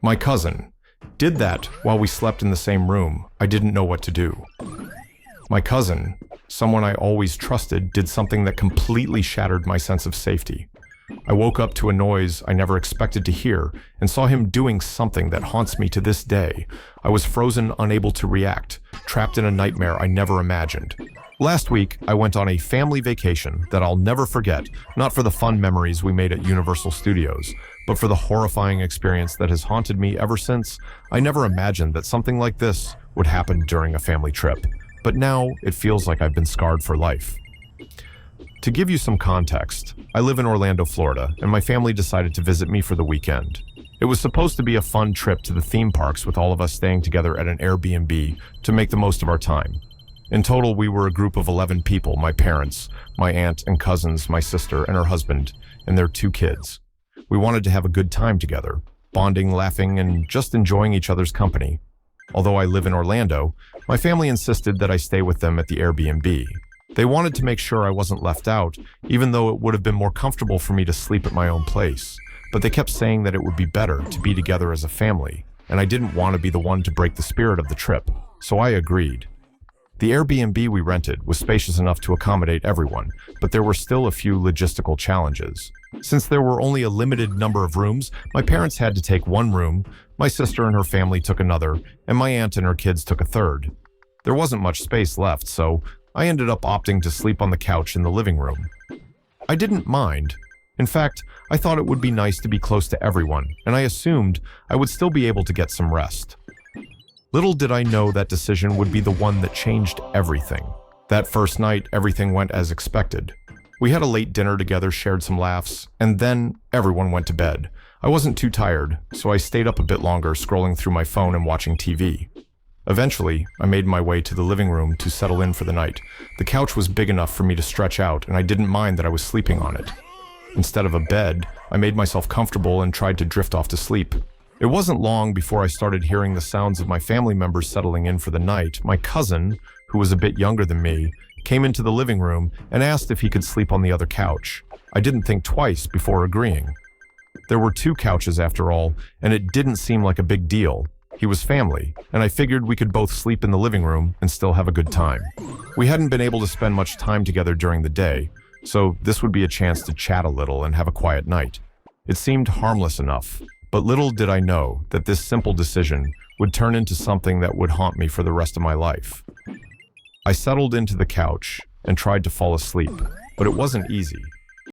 My cousin did that while we slept in the same room. I didn't know what to do. My cousin, someone I always trusted, did something that completely shattered my sense of safety. I woke up to a noise I never expected to hear and saw him doing something that haunts me to this day. I was frozen, unable to react, trapped in a nightmare I never imagined. Last week, I went on a family vacation that I'll never forget, not for the fun memories we made at Universal Studios, but for the horrifying experience that has haunted me ever since. I never imagined that something like this would happen during a family trip, but now it feels like I've been scarred for life. To give you some context, I live in Orlando, Florida, and my family decided to visit me for the weekend. It was supposed to be a fun trip to the theme parks with all of us staying together at an Airbnb to make the most of our time. In total, we were a group of 11 people: my parents, my aunt and cousins, my sister and her husband, and their 2 kids. We wanted to have a good time together, bonding, laughing, and just enjoying each other's company. Although I live in Orlando, my family insisted that I stay with them at the Airbnb. They wanted to make sure I wasn't left out, even though it would have been more comfortable for me to sleep at my own place. But they kept saying that it would be better to be together as a family, and I didn't want to be the one to break the spirit of the trip, so I agreed. The Airbnb we rented was spacious enough to accommodate everyone, but there were still a few logistical challenges. Since there were only a limited number of rooms, my parents had to take one room, my sister and her family took another, and my aunt and her kids took a third. There wasn't much space left, so I ended up opting to sleep on the couch in the living room. I didn't mind. In fact, I thought it would be nice to be close to everyone, and I assumed I would still be able to get some rest. Little did I know that decision would be the one that changed everything. That first night, everything went as expected. We had a late dinner together, shared some laughs, and then everyone went to bed. I wasn't too tired, so I stayed up a bit longer, scrolling through my phone and watching TV. Eventually, I made my way to the living room to settle in for the night. The couch was big enough for me to stretch out, and I didn't mind that I was sleeping on it. Instead of a bed, I made myself comfortable and tried to drift off to sleep. It wasn't long before I started hearing the sounds of my family members settling in for the night. My cousin, who was a bit younger than me, came into the living room and asked if he could sleep on the other couch. I didn't think twice before agreeing. There were 2 couches after all, and it didn't seem like a big deal. He was family, and I figured we could both sleep in the living room and still have a good time. We hadn't been able to spend much time together during the day, so this would be a chance to chat a little and have a quiet night. It seemed harmless enough, but little did I know that this simple decision would turn into something that would haunt me for the rest of my life. I settled into the couch and tried to fall asleep, but it wasn't easy.